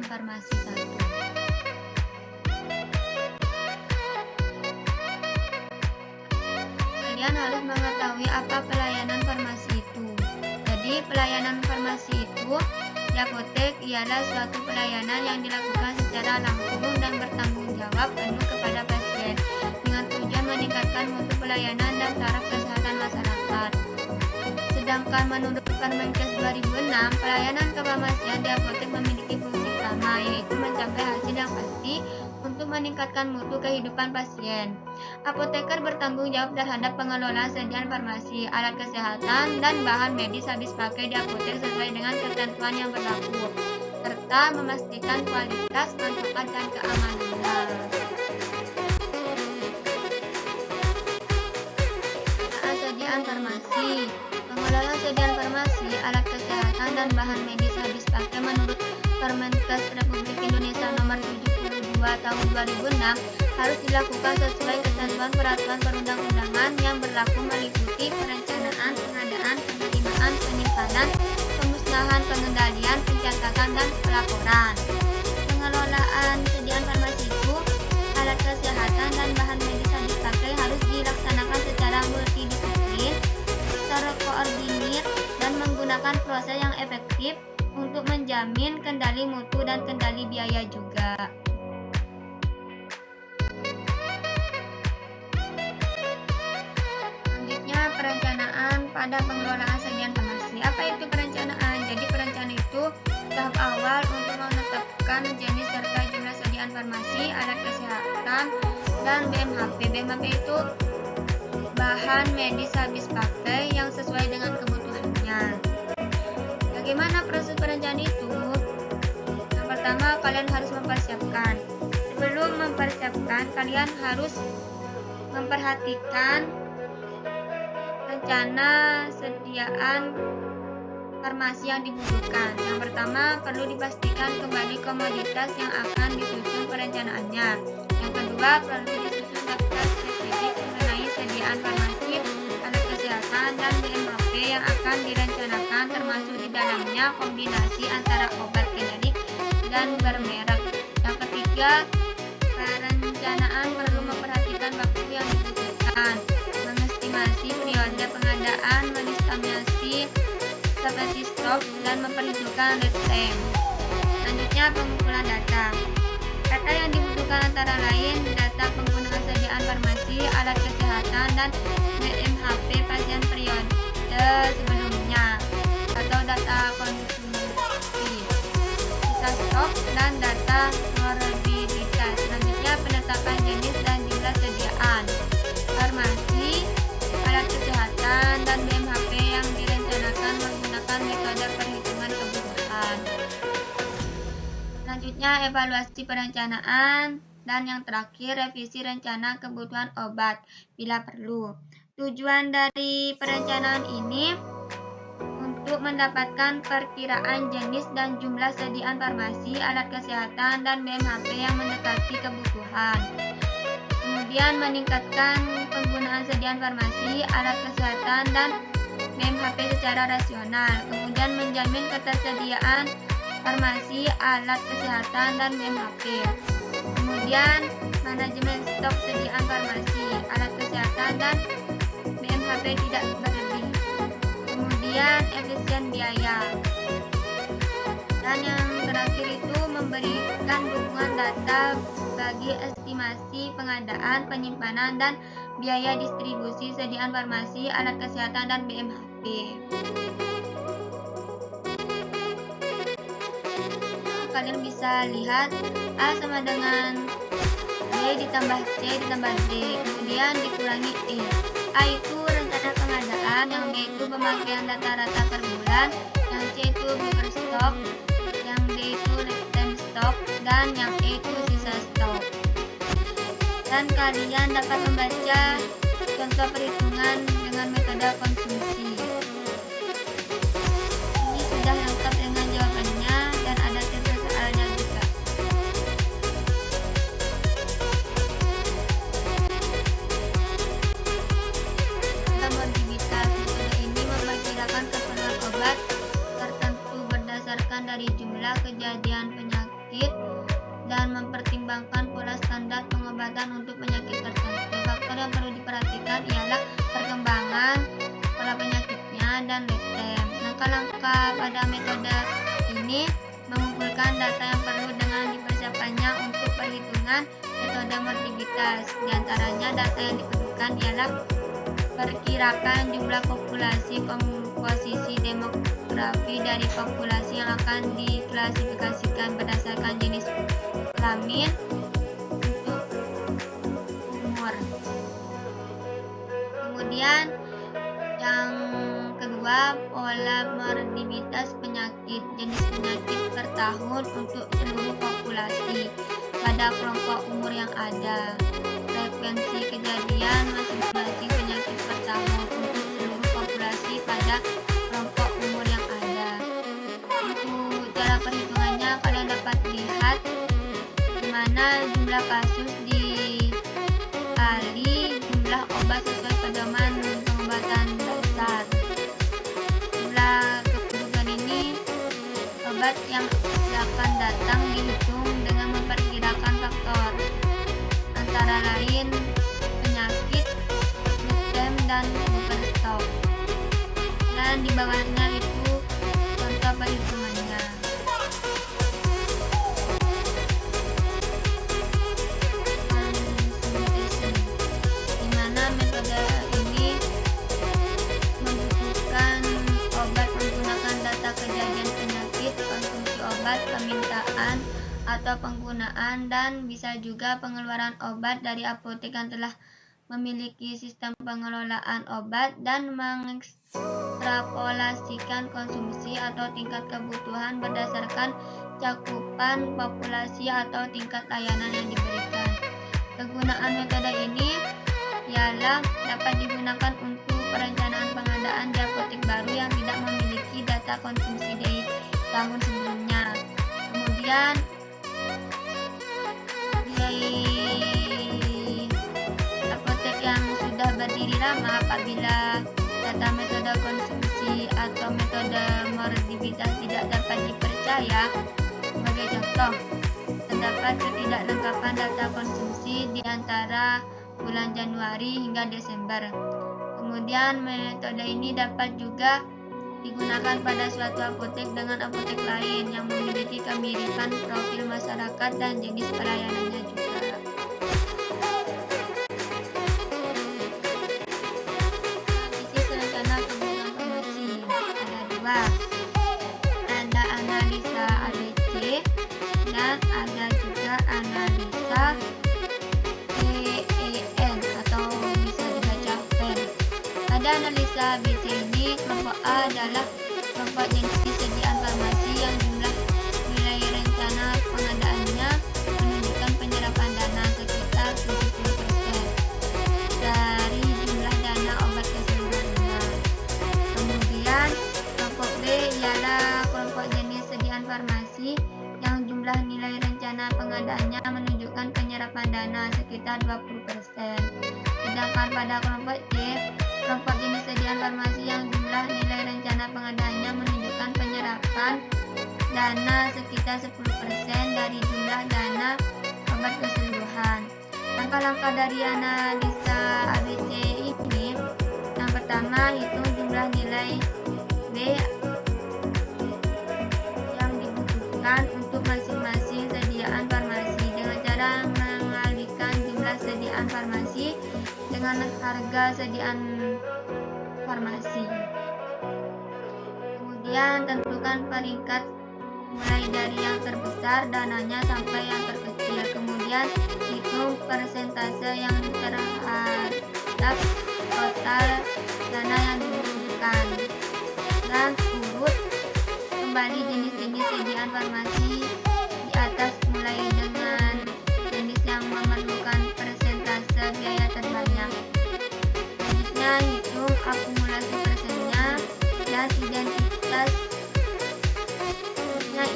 pelayanan farmasi 1. Kalian harus mengetahui apa pelayanan farmasi itu. Jadi, pelayanan farmasi itu di apotek ialah suatu pelayanan yang dilakukan secara langsung dan bertanggung jawab penuh kepada pasien dengan tujuan meningkatkan mutu pelayanan dan taraf kesehatan masyarakat. Sedangkan menurut Permenkes 2006, pelayanan kefarmasian di apotek memiliki fungsi utama, yaitu mencapai hasil yang pasti untuk meningkatkan mutu kehidupan pasien. Apoteker bertanggung jawab terhadap pengelolaan sediaan farmasi, alat kesehatan, dan bahan medis habis pakai di apotek sesuai dengan ketentuan yang berlaku, serta memastikan kualitas, manfaat, dan keamanannya. Sediaan farmasi. Pengelolaan sediaan farmasi, alat kesehatan, dan bahan medis habis pakai menurut Permenkes Republik Indonesia Nomor 72 Tahun 2006 harus dilakukan sesuai ketentuan peraturan perundang-undangan yang berlaku meliputi perencanaan, pengadaan, penerimaan, penyimpanan, pemusnahan, pengendalian, pencatatan, dan pelaporan. Pengelolaan sediaan farmasi itu, alat kesehatan, dan bahan medis habis pakai harus dilaksanakan secara multidisiplin, terkoordinir, dan menggunakan proses yang efektif untuk menjamin kendali mutu dan kendali biaya juga. Selanjutnya, perencanaan pada pengelolaan sediaan farmasi. Apa itu perencanaan? Jadi perencanaan itu tahap awal untuk menetapkan jenis serta jumlah sediaan farmasi, alat kesehatan, dan BMHP. BMHP itu bahan medis habis pakai yang sesuai dengan kebutuhannya. Bagaimana proses perencanaan itu? Yang pertama, kalian harus mempersiapkan. Sebelum mempersiapkan, kalian harus memperhatikan rencana sediaan farmasi yang dibutuhkan. Yang pertama, perlu dipastikan kembali komoditas yang akan disusun perencanaannya. Yang kedua, perlu disusun daftar spesifik mengenai sediaan farmasi, alat kesehatan, dan BMHP yang akan direncanakan, termasuk di dalamnya kombinasi antara obat generik dan bermerek. Yang ketiga, perencanaan perlu memperhatikan waktu yang dibutuhkan, mengestimasi periode pengadaan, menestimasi seperti stok, dan memperhitungkan lead time. Selanjutnya, pengumpulan data. Data yang dibutuhkan antara lain data penggunaan sediaan farmasi, alat kesehatan, dan BMHP pasien periode sebelumnya, atau data konsumsi, sisa stok, dan data morbiditas. Selanjutnya, penetapan jenis dan jumlah sediaan farmasi, alat kesehatan, dan BMHP yang direncanakan menggunakan metode perhitungan kebutuhan. Selanjutnya, evaluasi perencanaan, dan yang terakhir, revisi rencana kebutuhan obat bila perlu. Tujuan dari perencanaan ini untuk mendapatkan perkiraan jenis dan jumlah sediaan farmasi, alat kesehatan, dan BMHP yang mendekati kebutuhan. Kemudian, meningkatkan penggunaan sediaan farmasi, alat kesehatan, dan BMHP secara rasional. Kemudian, menjamin ketersediaan farmasi, alat kesehatan, dan BMHP. Kemudian, manajemen stok sediaan farmasi, alat kesehatan, dan BMHP tidak berlebih. Kemudian, efisien biaya. Dan yang terakhir itu memberikan dukungan data bagi estimasi pengadaan, penyimpanan, dan biaya distribusi sediaan farmasi, alat kesehatan, dan BMHP. Kalian bisa lihat A sama dengan B ditambah C ditambah D, kemudian dikurangi E. A itu rencana pengadaan, yang B itu pemakaian rata-rata per bulan, yang C itu buffer stok, yang D itu return stok, dan yang E itu sisa stok. Dan kalian dapat membaca contoh perhitungan dengan metode konsumsi. Ini sudah lengkap dengan jawabannya dan ada contoh soalnya juga. Morbiditas. Metode ini memperkirakan keperluan obat tertentu berdasarkan dari jumlah kejadian penyakit diperhatikan ialah perkembangan pola penyakitnya dan laten. Langkah-langkah pada metode ini mengumpulkan data yang perlu dengan dipersiapkannya untuk perhitungan metode morbiditas. Di antaranya data yang diperlukan ialah perkirakan jumlah populasi, komposisi demografi dari populasi yang akan diklasifikasikan berdasarkan jenis kelamin untuk umur. Kemudian yang kedua, pola morbiditas penyakit, jenis penyakit per tahun untuk seluruh populasi pada kelompok umur yang ada. Frekuensi kejadian masing-masing penyakit per tahun untuk seluruh populasi pada kelompok umur yang ada. Untuk cara perhitungannya, kalian dapat lihat di mana jumlah kasus dikali jumlah obat sesuai pedoman pengobatan dasar. Jumlah kebutuhan ini obat yang akan datang dihitung dengan memperkirakan faktor antara lain penyakit, laten, dan overstock. Dan di bawahnya itu contoh perhitungannya. Di mana metode ini membutuhkan obat menggunakan data kejadian penyakit, konsumsi obat, permintaan atau penggunaan, dan bisa juga pengeluaran obat dari apotek yang telah memiliki sistem pengelolaan obat dan mengekstrapolasikan konsumsi atau tingkat kebutuhan berdasarkan cakupan populasi atau tingkat layanan yang diberikan. Kegunaan metode ini ialah dapat digunakan untuk perencanaan pengadaan di apotek baru yang tidak memiliki data konsumsi dari tahun sebelumnya. Kemudian apotek yang sudah berdiri lama, apabila data metode konsumsi atau metode morbiditas tidak dapat dipercaya, sebagai contoh, terdapat ketidaklengkapan data konsumsi di antara bulan Januari hingga Desember. Kemudian metode ini dapat juga digunakan pada suatu apotek dengan apotek lain yang memiliki kemiripan profil masyarakat dan jenis pelayanannya juga. Analisis rencana kebutuhan farmasi ada dua. Ada analisa ABC dan ada juga analisa PEN atau bisa dibaca PEN. Pada analisa ABC ini, kelompok A adalah kelompok jenis sediaan farmasi yang jumlah nilai rencana pengadaannya menunjukkan penyerapan dana sekitar 70% dari jumlah dana obat keseluruhannya. Kemudian kelompok B ialah kelompok jenis sediaan farmasi yang jumlah nilai rencana pengadaannya menunjukkan penyerapan dana sekitar 20%. Sedangkan pada kelompok C, kelompok jenis sediaan farmasi yang jumlah nilai rencana pengadaannya menunjukkan penyerapan dana sekitar 10% dari jumlah dana obat keseluruhan. Langkah-langkah dari analisa ABC ini, yang pertama hitung jumlah nilai B yang dibutuhkan untuk masing-masing sediaan farmasi dengan cara mengalihkan jumlah sediaan farmasi dengan harga sediaan farmasi. Kemudian tentukan peringkat mulai dari yang terbesar dananya sampai yang terkecil. Kemudian hitung persentase yang terhadap total dana yang dibutuhkan. Dan urut kembali jenis-jenis sediaan farmasi di atas mulai dengan jenis yang memerlukan persentase biaya terbanyak. Selanjutnya hitung akumulasi persennya dan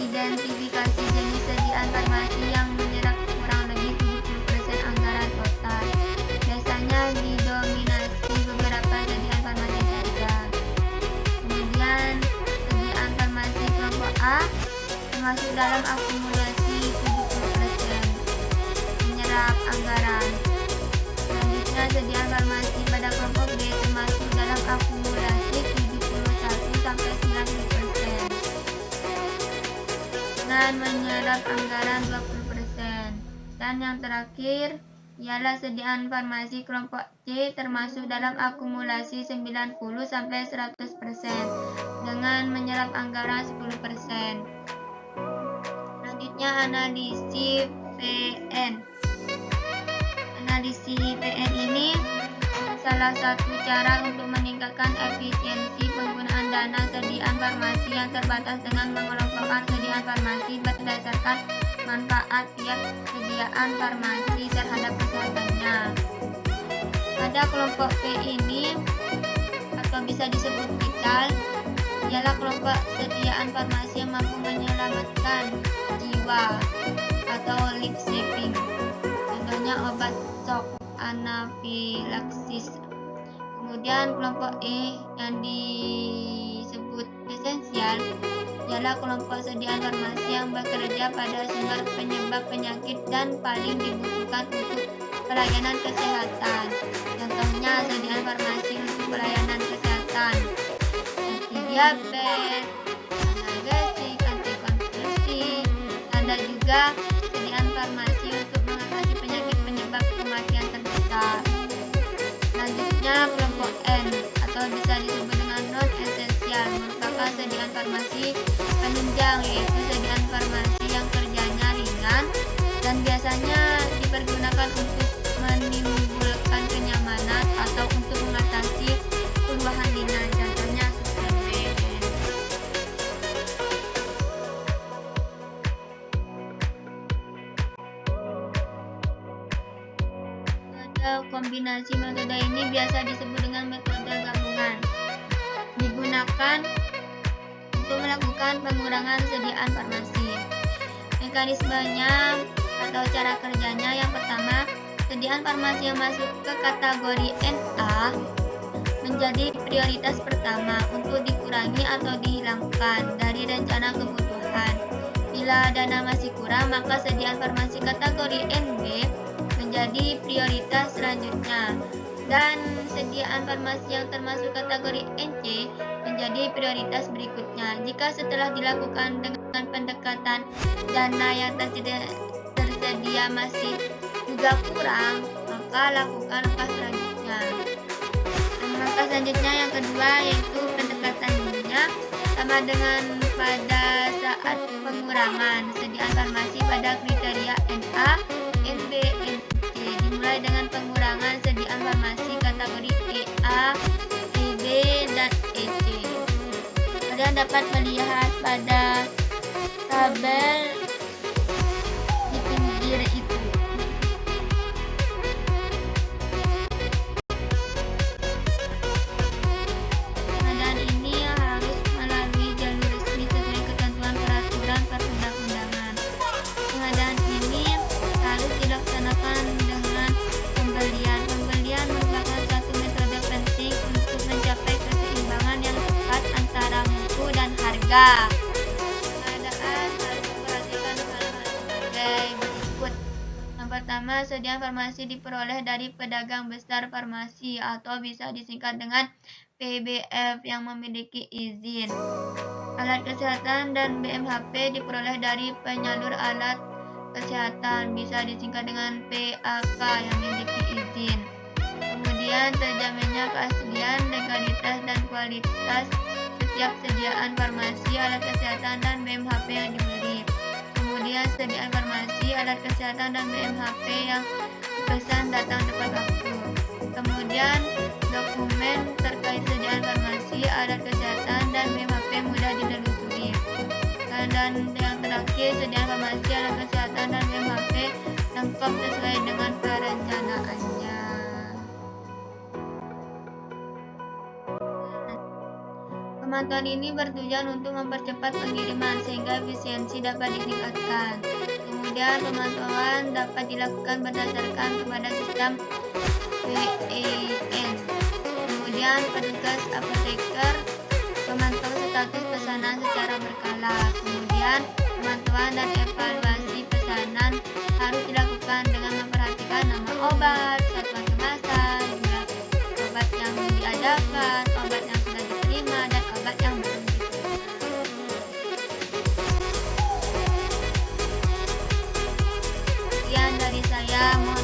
identifikasi jenis sediaan farmasi yang menyerap kurang lebih 70% anggaran total. Biasanya didominasi beberapa sediaan farmasi saja. Kemudian sediaan farmasi kelompok A termasuk dalam akumulasi 70% menyerap anggaran. Selanjutnya sediaan farmasi pada akan menyerap anggaran 20%. Dan yang terakhir ialah sediaan farmasi kelompok C termasuk dalam akumulasi 90-100% dengan menyerap anggaran 10%. Selanjutnya analisis PN. Analisis PN ini salah satu cara untuk meningkatkan efisiensi penggunaan dana sediaan farmasi yang terbatas dengan mengelompokkan sediaan farmasi berdasarkan manfaat tiap sediaan farmasi terhadap kesehatannya. Pada kelompok P ini atau bisa disebut vital ialah kelompok sediaan farmasi yang mampu menyelamatkan jiwa atau life saving. Contohnya obat shock, anafilaksis. Kemudian kelompok E yang disebut esensial ialah kelompok sediaan farmasi yang bekerja pada sumber penyebab penyakit dan paling dibutuhkan untuk pelayanan kesehatan. Contohnya sediaan farmasi untuk pelayanan kesehatan seperti diabetes, analgesik, antikonvulsif, ada juga sediaan farmasi untuk mengatasi penyakit penyebab kematian terbesar. Selanjutnya kelompok N atau bisa disebut dengan non-esensial merupakan sediaan farmasi penunjang, yaitu sediaan farmasi yang kerjanya ringan dan biasanya dipergunakan untuk menimbulkan kenyamanan atau untuk mengatasi perubahan ringan, contohnya suplemen. Kombinasi metode ini biasa disebut dengan metode gabungan. Digunakan untuk melakukan pengurangan sediaan farmasi. Mekanismenya atau cara kerjanya yang pertama, sediaan farmasi yang masuk ke kategori NA menjadi prioritas pertama untuk dikurangi atau dihilangkan dari rencana kebutuhan. Bila dana masih kurang, maka sediaan farmasi kategori NB menjadi prioritas selanjutnya, dan sediaan farmasi yang termasuk kategori NC menjadi prioritas berikutnya. Jika setelah dilakukan dengan pendekatan dana yang tersedia masih juga kurang, maka lakukan langkah selanjutnya. Langkah selanjutnya yang kedua yaitu pendekatannya sama dengan pada saat pengurangan sediaan farmasi pada kriteria NA, NB, NC. Dimulai dengan pengurangan sediaan farmasi kategori EA, EB, dan EC. Kalian dapat melihat pada tabel di pinggir itu. Pengadaan ini harus melalui jalur resmi sesuai ketentuan peraturan perundang-undangan. Pengadaan ini harus dilaksanakan dengan pembelian. Pembelian merupakan satu metode penting untuk mencapai keseimbangan yang tepat antara mutu dan harga. Pengadaan harus memperhatikan hal-hal sebagai berikut. Yang pertama, sediaan farmasi diperoleh dari pedagang besar farmasi atau bisa disingkat dengan PBF yang memiliki izin. Alat kesehatan dan BMHP diperoleh dari penyalur alat kesehatan, bisa disingkat dengan PAK yang memiliki izin. Kemudian terjaminnya keaslian, legalitas, dan kualitas setiap sediaan farmasi, alat kesehatan, dan BMHP yang dibeli. Kemudian sediaan farmasi, alat kesehatan, dan BMHP yang dipesan datang tepat waktu. Kemudian dokumen terkait sediaan farmasi, alat kesehatan, dan BMHP mudah ditelusuri. Dan yang terakhir, sediaan farmasi, alat kesehatan, dan BMHP lengkap sesuai dengan perencanaannya. Pemantauan ini bertujuan untuk mempercepat pengiriman sehingga efisiensi dapat ditingkatkan. Kemudian pemantauan dapat dilakukan berdasarkan kepada sistem WEN. Kemudian petugas apoteker memantau status pesanan secara berkala. Kemudian pemantauan dan evaluasi pesanan harus dilakukan dengan memperhatikan nama obat, satuan kemasan, jumlah obat yang diadakan, obat yang sudah diterima, dan obat yang belum diterima. ada